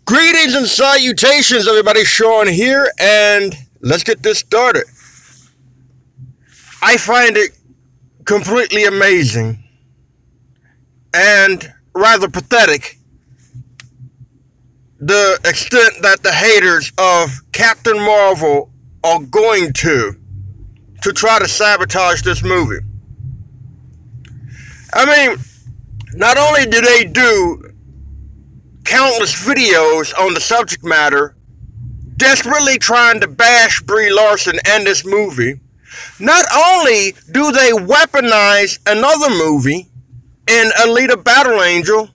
Greetings and salutations, everybody. Sean here, and let's get this started. I find it completely amazing and rather pathetic the extent that the haters of Captain Marvel are going to try to sabotage this movie. I mean, not only do they do countless videos on the subject matter, desperately trying to bash Brie Larson and this movie, not only do they weaponize another movie in Alita Battle Angel,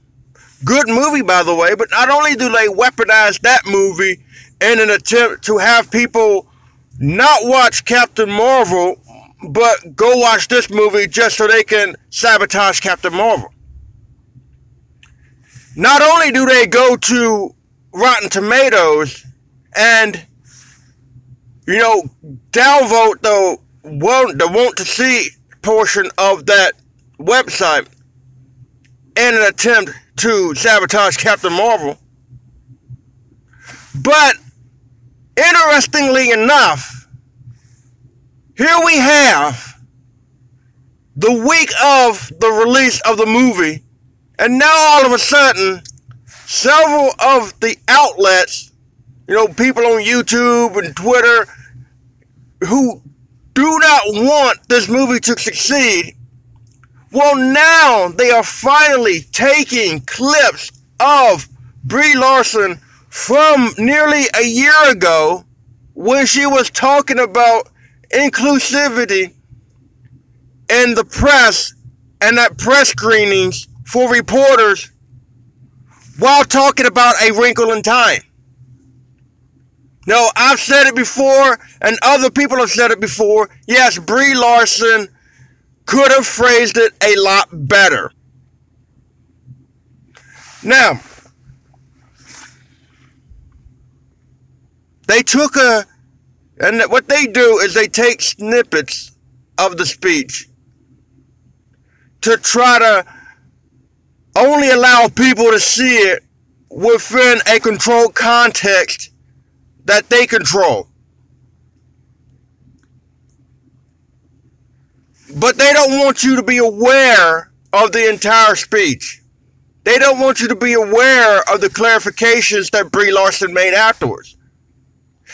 good movie by the way, but not only do they weaponize that movie in an attempt to have people not watch Captain Marvel, but go watch this movie just so they can sabotage Captain Marvel. Not only do they go to Rotten Tomatoes and, downvote the want to see portion of that website in an attempt to sabotage Captain Marvel, but interestingly enough, here we have the week of the release of the movie, and now all of a sudden, several of the outlets, people on YouTube and Twitter who do not want this movie to succeed, well, now they are finally taking clips of Brie Larson from nearly a year ago when she was talking about inclusivity in the press and at press screenings for reporters while talking about A Wrinkle in Time. Now, I've said it before, and other people have said it before. Yes, Brie Larson could have phrased it a lot better. Now, and what they do is they take snippets of the speech to try to only allow people to see it within a controlled context that they control. But they don't want you to be aware of the entire speech. They don't want you to be aware of the clarifications that Brie Larson made afterwards.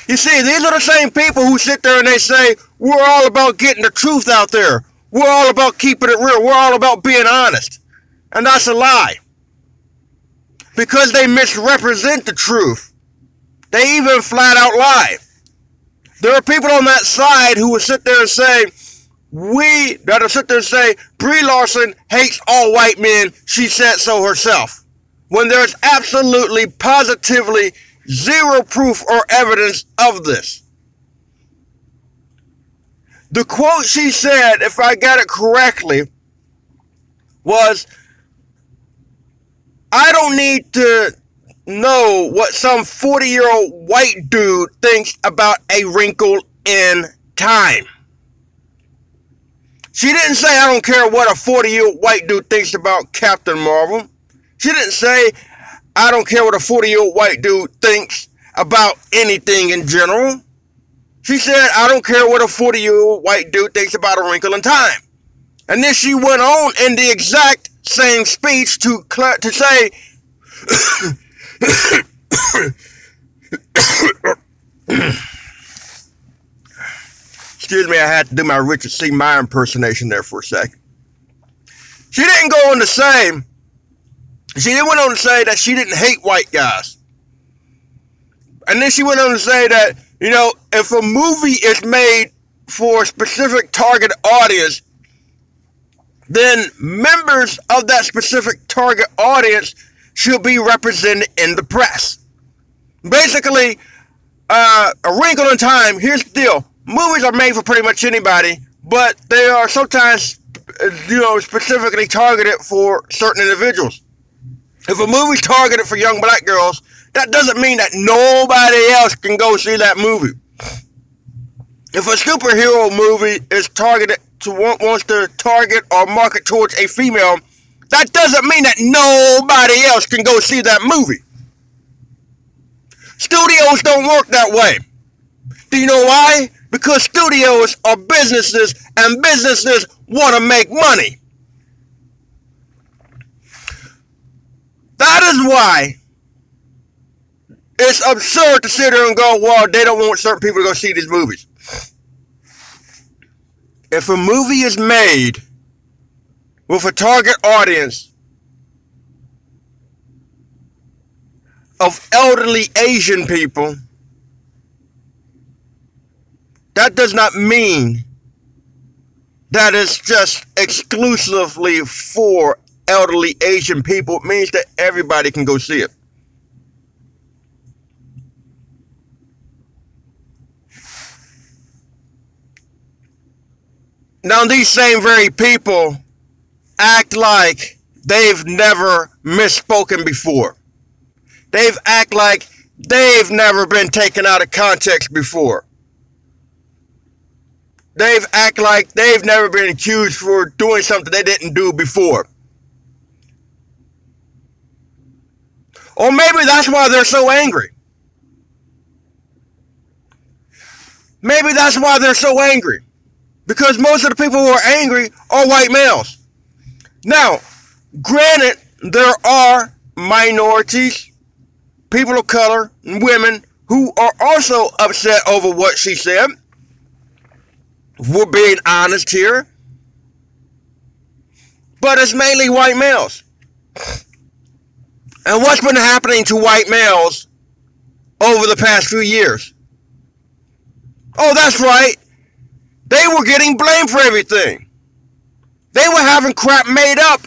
You see, these are the same people who sit there and they say, we're all about getting the truth out there. We're all about keeping it real. We're all about being honest. And that's a lie. Because they misrepresent the truth. They even flat out lie. There are people on that side who will sit there and say, Brie Larson hates all white men. She said so herself. When there's absolutely, positively zero proof or evidence of this. The quote she said, if I got it correctly, was, I don't need to know what some 40-year-old white dude thinks about A Wrinkle in Time. She didn't say, I don't care what a 40-year-old white dude thinks about Captain Marvel. She didn't say, I don't care what a 40-year-old white dude thinks about anything in general. She said, I don't care what a 40-year-old white dude thinks about A Wrinkle in Time. And then she went on in the exact same speech to say, excuse me, I had to do my Richard C. Meyer impersonation there for a second. She didn't go on to say, she then went on to say that she didn't hate white guys. And then she went on to say that, if a movie is made for a specific target audience, then members of that specific target audience should be represented in the press. Basically, A Wrinkle in Time, here's the deal. Movies are made for pretty much anybody, but they are sometimes, specifically targeted for certain individuals. If a movie's targeted for young black girls, that doesn't mean that nobody else can go see that movie. If a superhero movie is targeted wants to target or market towards a female, that doesn't mean that nobody else can go see that movie. Studios don't work that way. Do you know why? Because studios are businesses, and businesses want to make money. That is why it's absurd to sit there and go, well, they don't want certain people to go see these movies. If a movie is made with a target audience of elderly Asian people, that does not mean that it's just exclusively for elderly Asian people. It means that everybody can go see it. Now, these same very people act like they've never misspoken before. They've act like they've never been taken out of context before. They've act like they've never been accused for doing something they didn't do before. Or maybe that's why they're so angry. Maybe that's why they're so angry. Because most of the people who are angry are white males. Now, granted, there are minorities, people of color, and women who are also upset over what she said. We're being honest here. But it's mainly white males. And what's been happening to white males over the past few years? Oh, that's right. They were getting blamed for everything. They were having crap made up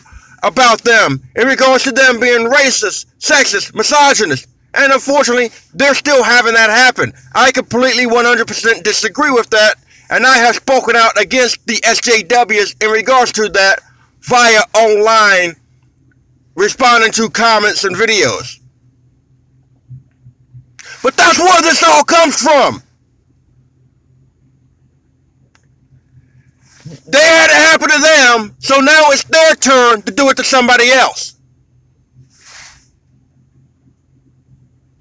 about them in regards to them being racist, sexist, misogynist. And unfortunately, they're still having that happen. I completely 100% disagree with that. And I have spoken out against the SJWs in regards to that via online responding to comments and videos. But that's where this all comes from. They had it happen to them, so now it's their turn to do it to somebody else.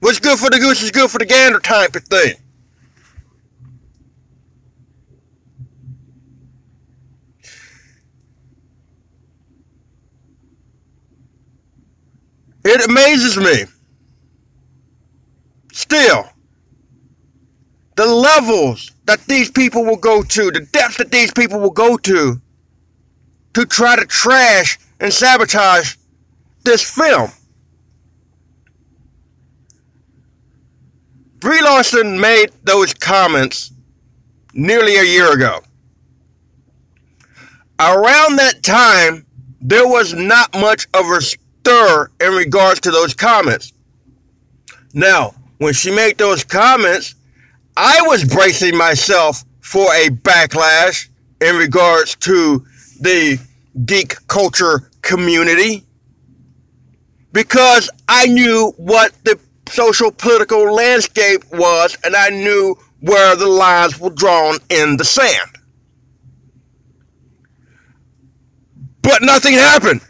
What's good for the goose is good for the gander type of thing. It amazes me, still, the levels that these people will go to, the depths that these people will go to try to trash and sabotage this film. Brie Larson made those comments nearly a year ago. Around that time, there was not much of a stir in regards to those comments. Now, when she made those comments, I was bracing myself for a backlash in regards to the geek culture community because I knew what the social political landscape was and I knew where the lines were drawn in the sand. But nothing happened.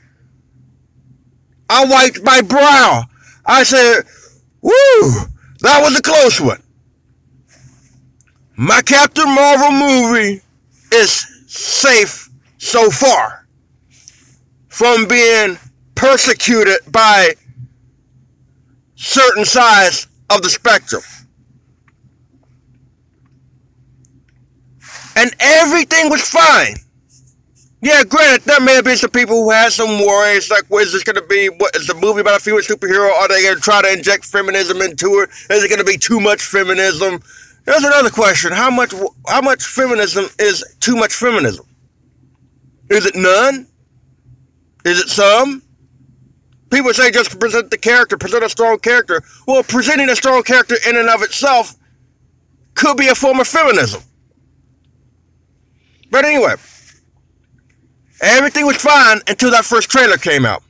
I wiped my brow. I said, woo, that was a close one. My Captain Marvel movie is safe so far from being persecuted by certain sides of the spectrum. And everything was fine. Yeah, granted, there may have been some people who had some worries, like, is this going to be, what, is the movie about a female superhero? Are they going to try to inject feminism into it? Is it going to be too much feminism? There's another question. How much feminism is too much feminism? Is it none? Is it some? People say just present the character, present a strong character. Well, presenting a strong character in and of itself could be a form of feminism. But anyway, everything was fine until that first trailer came out.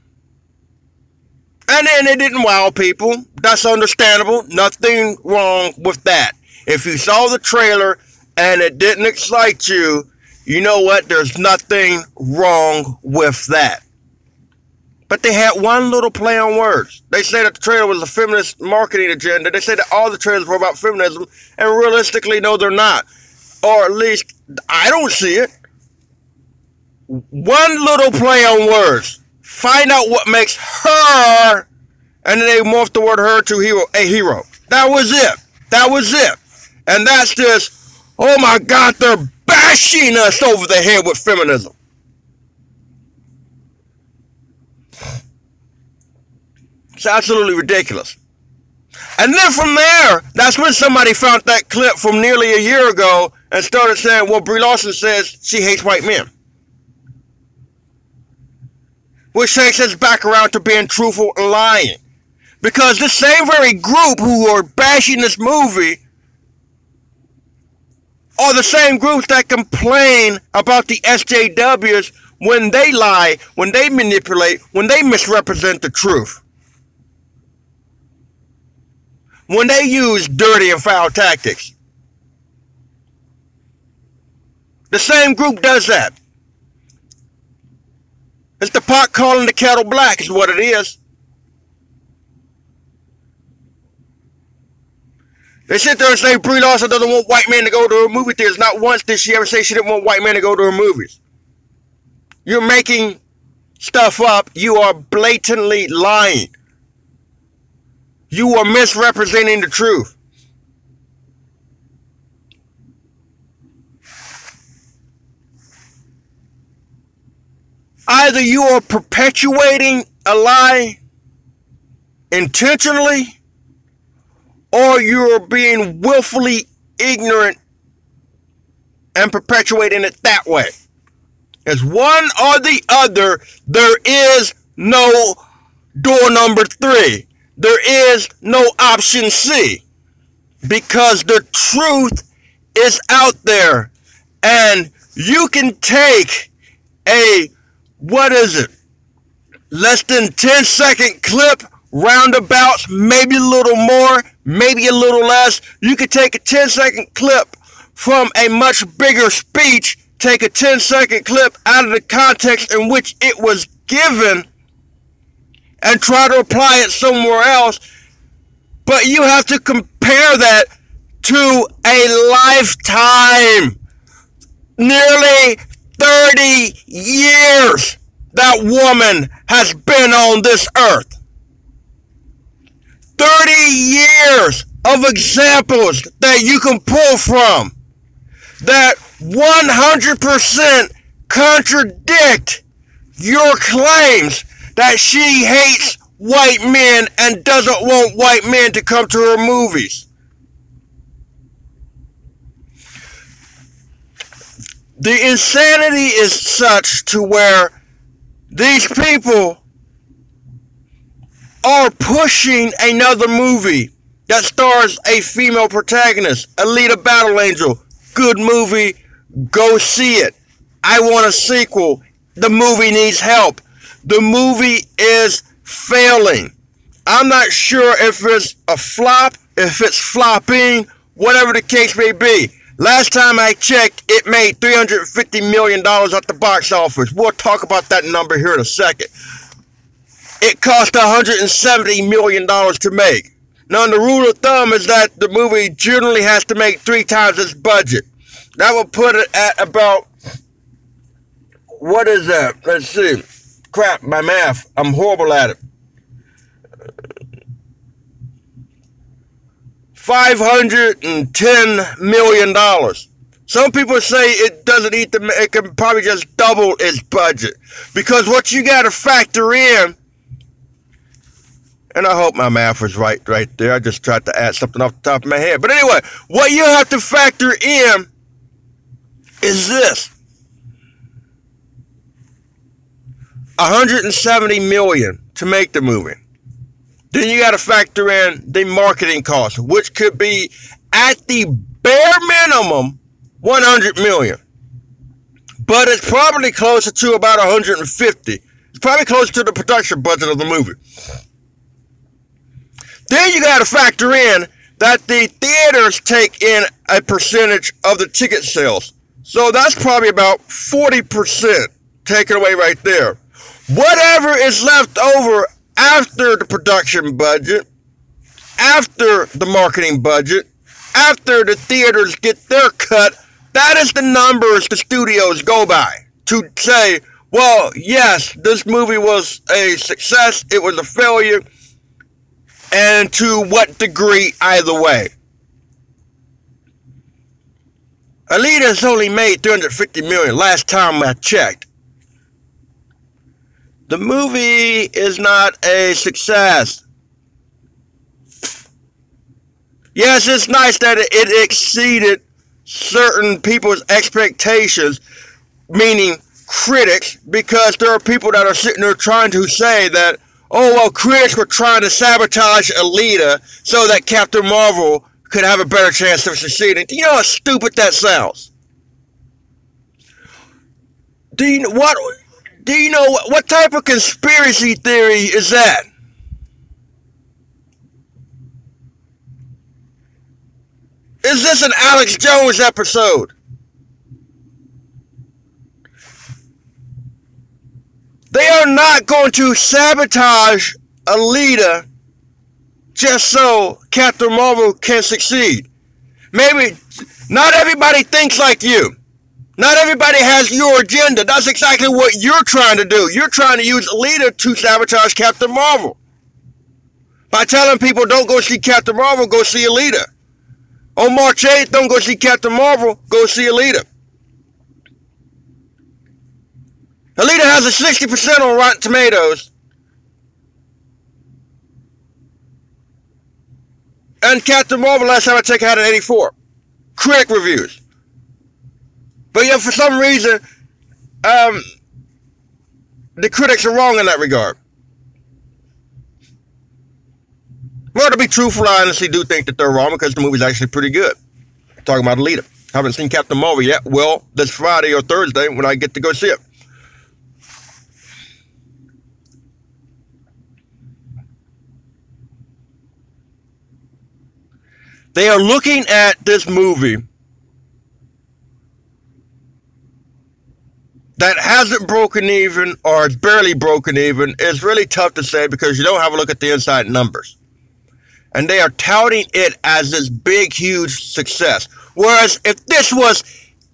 And then it didn't wow people. That's understandable. Nothing wrong with that. If you saw the trailer and it didn't excite you, you know what? There's nothing wrong with that. But they had one little play on words. They say that the trailer was a feminist marketing agenda. They say that all the trailers were about feminism, and realistically, no, they're not. Or at least, I don't see it. One little play on words. Find out what makes her, and then they morphed the word her to a hero. That was it. That was it. And that's just, oh my God, they're bashing us over the head with feminism. It's absolutely ridiculous. And then from there, that's when somebody found that clip from nearly a year ago and started saying, well, Brie Larson says she hates white men. Which takes us back around to being truthful and lying. Because this same very group who are bashing this movie are the same groups that complain about the SJWs when they lie, when they manipulate, when they misrepresent the truth. When they use dirty and foul tactics. The same group does that. It's the pot calling the kettle black is what it is. They sit there and say Brie Larson doesn't want white men to go to her movie theaters. Not once did she ever say she didn't want white men to go to her movies. You're making stuff up. You are blatantly lying. You are misrepresenting the truth. Either you are perpetuating a lie intentionally, or you're being willfully ignorant and perpetuating it that way. It's one or the other. There is no door number 3. There is no option C. Because the truth is out there. And you can take a, what is it, less than 10-second clip, roundabouts, maybe a little more, maybe a little less. You could take a 10-second clip from a much bigger speech, take a 10-second clip out of the context in which it was given, and try to apply it somewhere else. But you have to compare that to a lifetime. Nearly 30 years that woman has been on this earth. 30 years of examples that you can pull from that 100% contradict your claims that she hates white men and doesn't want white men to come to her movies. The insanity is such to where these people are pushing another movie that stars a female protagonist, Alita Battle Angel. Good movie, go see it. I want a sequel. The movie needs help. The movie is failing. I'm not sure if it's a flop, if it's flopping, whatever the case may be. Last time I checked, it made $350 million at the box office. We'll talk about that number here in a second. It cost $170 million to make. Now, the rule of thumb is that the movie generally has to make 3 times its budget. That will put it at about, what is that? Let's see. Crap, my math. I'm horrible at it. $510 million. Some people say it doesn't eat it can probably just double its budget. Because what you got to factor in, and I hope my math was right there. I just tried to add something off the top of my head. But anyway, what you have to factor in is this. $170 million to make the movie. Then you got to factor in the marketing cost, which could be at the bare minimum $100 million. But it's probably closer to about $150. It's probably closer to the production budget of the movie. Then you got to factor in that the theaters take in a percentage of the ticket sales. So that's probably about 40% taken away right there. Whatever is left over after the production budget, after the marketing budget, after the theaters get their cut, that is the numbers the studios go by to say, well, yes, this movie was a success, it was a failure, and to what degree either way. Alita has only made $350 million last time I checked. The movie is not a success. Yes, it's nice that it exceeded certain people's expectations, meaning critics, because there are people that are sitting there trying to say that, oh, well, critics were trying to sabotage Alita so that Captain Marvel could have a better chance of succeeding. Do you know how stupid that sounds? Do you know what type of conspiracy theory is that? Is this an Alex Jones episode? They are not going to sabotage Alita just so Captain Marvel can succeed. Maybe not everybody thinks like you. Not everybody has your agenda. That's exactly what you're trying to do. You're trying to use Alita to sabotage Captain Marvel. By telling people don't go see Captain Marvel, go see Alita. On March 8th, don't go see Captain Marvel, go see Alita. Alita has a 60% on Rotten Tomatoes. And Captain Marvel, last time I checked, had an 84. Critic reviews. But yeah, for some reason, the critics are wrong in that regard. Well, to be truthful, I honestly do think that they're wrong because the movie's actually pretty good. Talking about Alita. Haven't seen Captain Marvel yet. Well, this Friday or Thursday when I get to go see it. They are looking at this movie that hasn't broken even or is barely broken even. It's really tough to say because you don't have a look at the inside numbers. And they are touting it as this big, huge success. Whereas if this was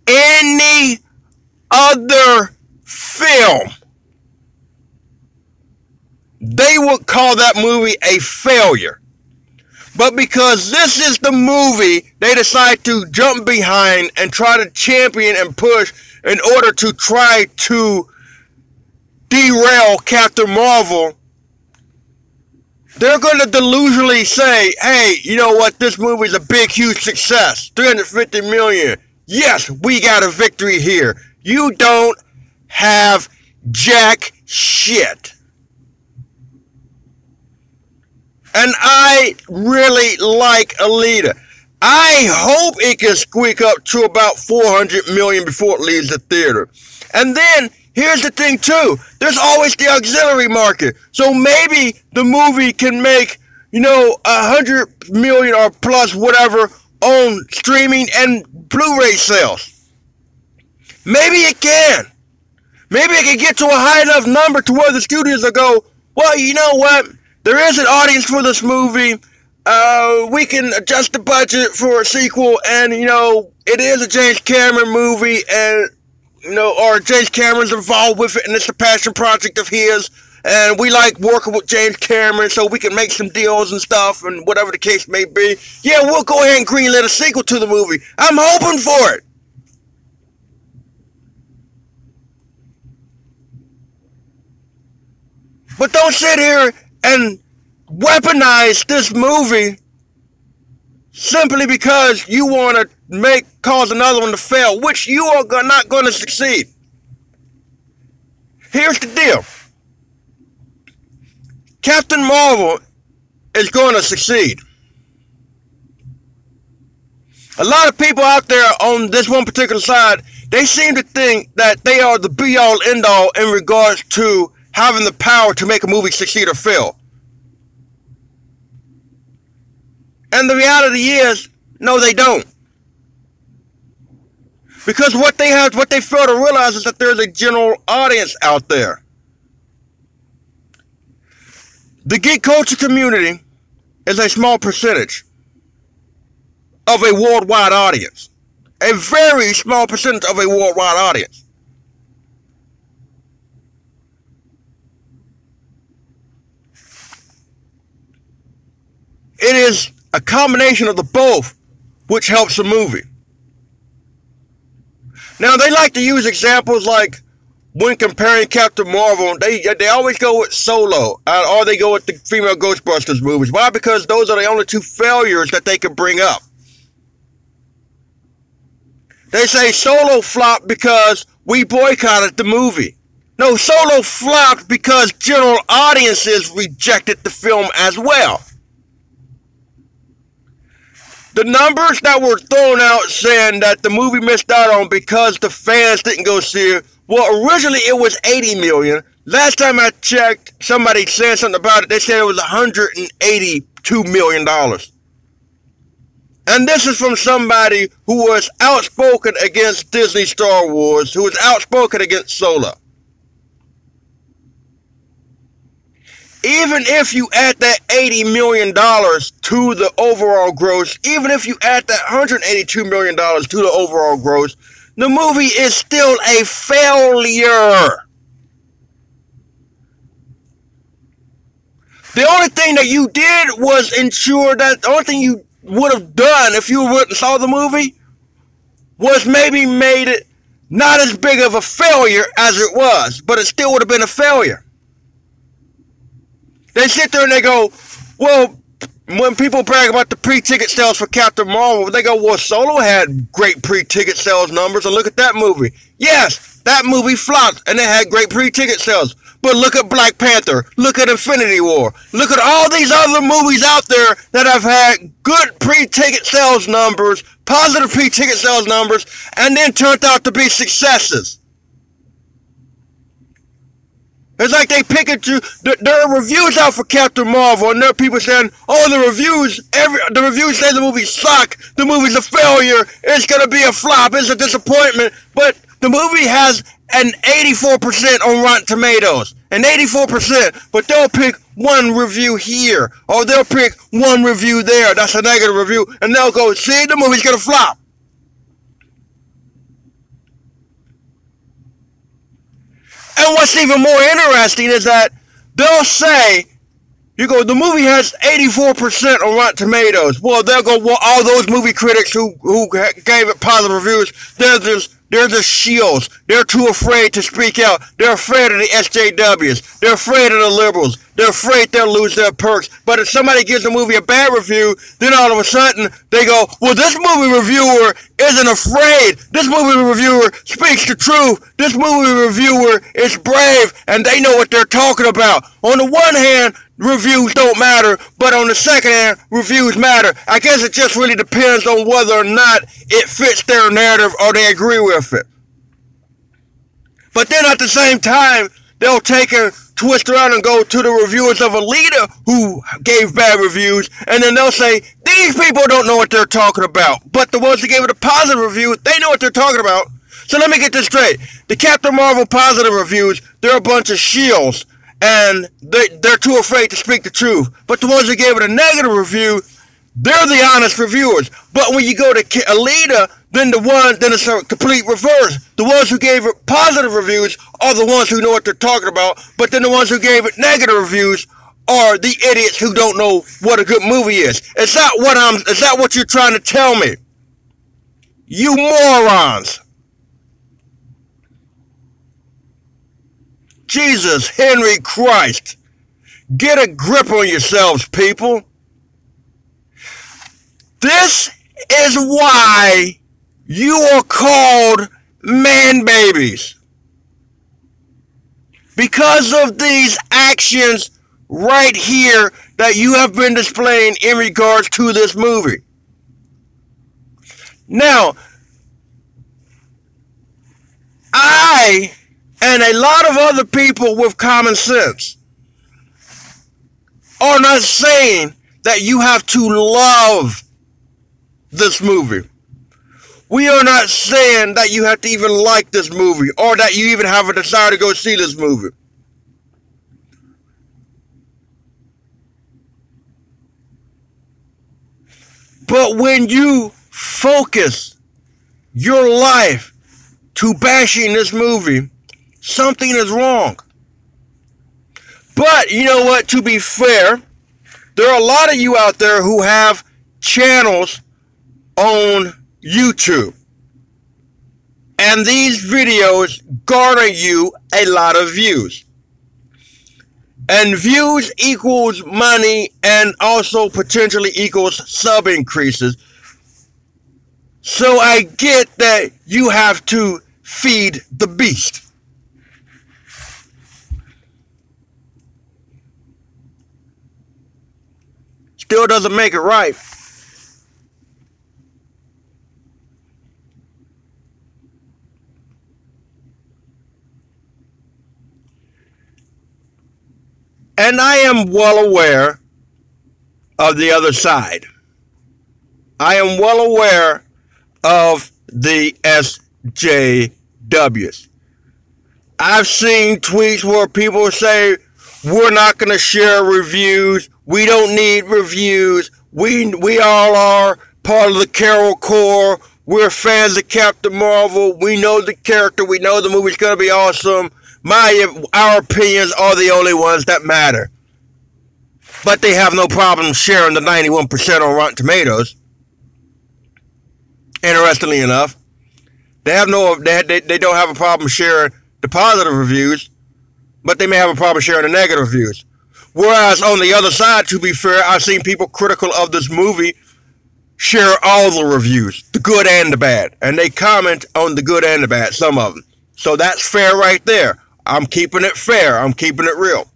any other film, they would call that movie a failure. But because this is the movie they decide to jump behind and try to champion and push in order to try to derail Captain Marvel, they're going to delusionally say, hey, you know what, this movie is a big, huge success. 350 million. Yes, we got a victory here. You don't have jack shit. And I really like Alita. I hope it can squeak up to about 400 million before it leaves the theater. And then, here's the thing too. There's always the auxiliary market. So maybe the movie can make, 100 million or plus whatever on streaming and Blu-ray sales. Maybe it can. Maybe it can get to a high enough number to where the studios will go, well, you know what? There is an audience for this movie. We can adjust the budget for a sequel, and it is a James Cameron movie, and or James Cameron's involved with it, and it's a passion project of his, and we like working with James Cameron, so we can make some deals and stuff, and whatever the case may be. Yeah, we'll go ahead and greenlit a sequel to the movie. I'm hoping for it. But don't sit here and weaponize this movie simply because you want to cause another one to fail, which you are not going to succeed. Here's the deal. Captain Marvel is going to succeed. A lot of people out there on this one particular side, they seem to think that they are the be-all, end-all in regards to having the power to make a movie succeed or fail. And the reality is, no, they don't. Because what they fail to realize is that there's a general audience out there. The geek culture community is a small percentage of a worldwide audience. A very small percentage of a worldwide audience. It is a combination of the both which helps the movie. Now, they like to use examples like when comparing Captain Marvel, they always go with Solo, or they go with the female Ghostbusters movies. Why? Because those are the only two failures that they can bring up. They say Solo flopped because we boycotted the movie. No, Solo flopped because general audiences rejected the film as well. The numbers that were thrown out saying that the movie missed out on because the fans didn't go see it, well, originally it was 80 million. Last time I checked, somebody said something about it. They said it was $182 million. And this is from somebody who was outspoken against Disney Star Wars, who was outspoken against Solo. Even if you add that $80 million to the overall gross, even if you add that $182 million to the overall gross, the movie is still a failure. The only thing that you did was ensure that the only thing you would have done if you went and saw the movie was maybe made it not as big of a failure as it was, but it still would have been a failure. They sit there and they go, well, when people brag about the pre-ticket sales for Captain Marvel, they go, well, Solo had great pre-ticket sales numbers, and look at that movie. Yes, that movie flopped, and it had great pre-ticket sales. But look at Black Panther, look at Infinity War, look at all these other movies out there that have had good pre-ticket sales numbers, positive pre-ticket sales numbers, and then turned out to be successes. It's like they pick it to, there are reviews out for Captain Marvel, and there are people saying, oh, the reviews say the movie suck, the movie's a failure, it's gonna be a flop, it's a disappointment, but the movie has an 84% on Rotten Tomatoes, an 84%, but they'll pick one review here, or they'll pick one review there, that's a negative review, and they'll go, see, the movie's gonna flop. And what's even more interesting is that they'll say, you go, the movie has 84% on Rotten Tomatoes. Well, they'll go, well, all those movie critics who gave it positive reviews, they're just shields. They're too afraid to speak out. They're afraid of the SJWs. They're afraid of the liberals. They're afraid they'll lose their perks. But if somebody gives a movie a bad review, then all of a sudden they go, well, this movie reviewer isn't afraid. This movie reviewer speaks the truth. This movie reviewer is brave, and they know what they're talking about. On the one hand, reviews don't matter, but on the second hand, reviews matter. I guess it just really depends on whether or not it fits their narrative or they agree with it. But then at the same time, they'll take and twist around and go to the reviewers of Alita who gave bad reviews, and then they'll say, these people don't know what they're talking about. But the ones that gave it a positive review, they know what they're talking about. So let me get this straight. The Captain Marvel positive reviews, they're a bunch of shields, and they're too afraid to speak the truth. But the ones that gave it a negative review, they're the honest reviewers. But when you go to Alita, then it's a complete reverse. The ones who gave it positive reviews are the ones who know what they're talking about, but then the ones who gave it negative reviews are the idiots who don't know what a good movie is. Is that what you're trying to tell me? You morons. Jesus, Henry Christ. Get a grip on yourselves, people. This is why you are called man babies. Because of these actions right here that you have been displaying in regards to this movie. Now, I and a lot of other people with common sense are not saying that you have to love this movie. We are not saying that you have to even like this movie or that you even have a desire to go see this movie. But when you focus your life to bashing this movie, something is wrong. But you know what? To be fair, there are a lot of you out there who have channels on YouTube. And these videos garner you a lot of views. And views equals money and also potentially equals sub increases. So I get that you have to feed the beast. Still doesn't make it right. And I am well aware of the other side. I am well aware of the SJWs. I've seen tweets where people say, we're not going to share reviews. We don't need reviews. We all are part of the Carol Corps. We're fans of Captain Marvel. We know the character. We know the movie's going to be awesome. Our opinions are the only ones that matter. But they have no problem sharing the 91% on Rotten Tomatoes. Interestingly enough, they don't have a problem sharing the positive reviews, but they may have a problem sharing the negative reviews. Whereas on the other side, to be fair, I've seen people critical of this movie share all the reviews, the good and the bad, and they comment on the good and the bad, some of them. So that's fair right there. I'm keeping it fair. I'm keeping it real.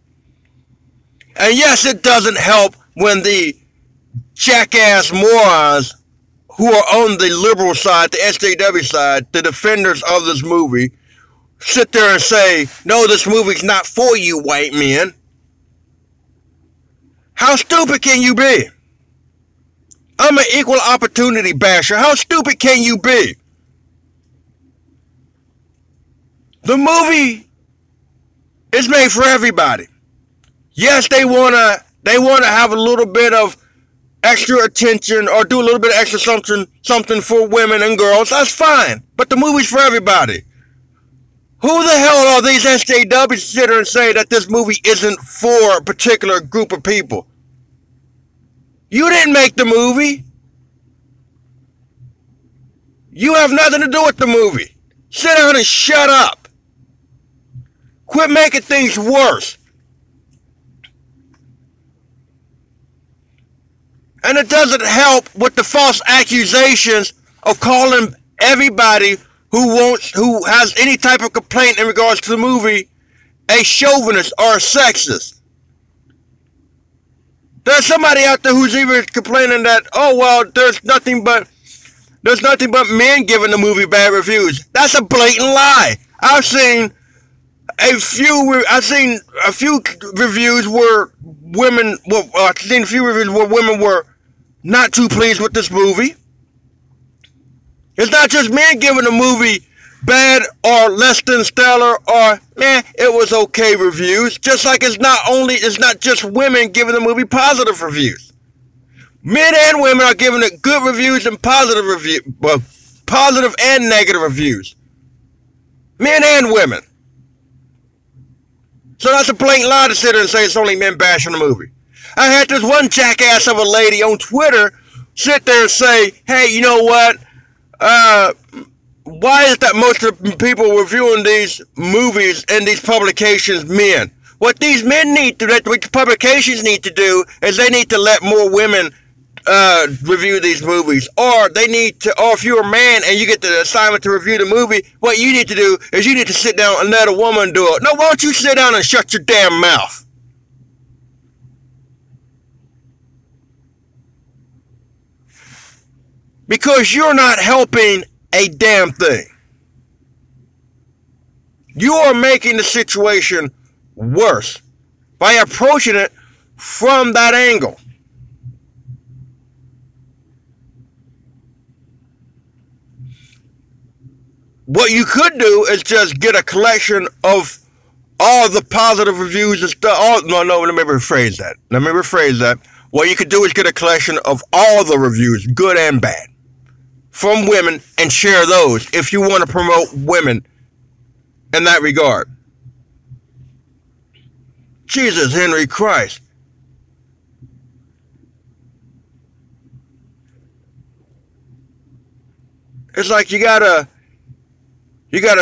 And yes, it doesn't help when the jackass morons who are on the liberal side, the SJW side, the defenders of this movie, sit there and say, no, this movie's not for you, white men. How stupid can you be? I'm an equal opportunity basher. How stupid can you be? The movie is made for everybody. Yes, they wanna have a little bit of extra attention or do a little bit of extra something for women and girls. That's fine. But the movie's for everybody. Who the hell are these SJWs to sit there and say that this movie isn't for a particular group of people? You didn't make the movie. You have nothing to do with the movie. Sit down and shut up. Quit making things worse. And it doesn't help with the false accusations of calling everybody who has any type of complaint in regards to the movie a chauvinist or a sexist. There's somebody out there who's even complaining that, oh well, there's nothing but men giving the movie bad reviews. That's a blatant lie. I've seen a few reviews where women were not too pleased with this movie. It's not just men giving the movie bad or less than stellar or it was okay reviews. Just like it's not just women giving the movie positive reviews. Men and women are giving it good reviews and positive and negative reviews. Men and women. So that's a blatant lie to sit there and say it's only men bashing the movie. I had this one jackass of a lady on Twitter sit there and say, hey, you know what? Why is it that most of the people reviewing these movies and these publications men? What these men need to, what publications need to do is they need to let more women review these movies, or if you're a man and you get the assignment to review the movie, what you need to do is you need to sit down and let a woman do it. No, why don't you sit down and shut your damn mouth? Because you're not helping a damn thing. You are making the situation worse by approaching it from that angle. What you could do is just get a collection of all the positive reviews and stuff. Let me rephrase that. What you could do is get a collection of all the reviews, good and bad, from women and share those if you want to promote women in that regard. Jesus, Henry Christ. It's like you got a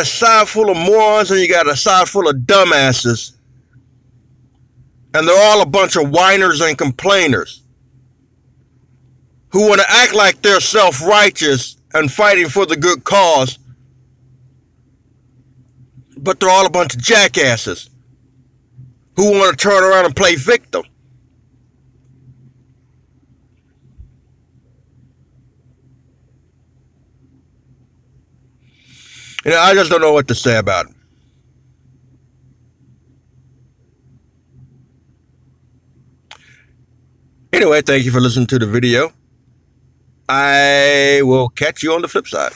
side full of morons and you got a side full of dumbasses. And they're all a bunch of whiners and complainers who want to act like they're self-righteous and fighting for the good cause. But they're all a bunch of jackasses who want to turn around and play victim. You know, I just don't know what to say about it. Anyway, thank you for listening to the video. I will catch you on the flip side.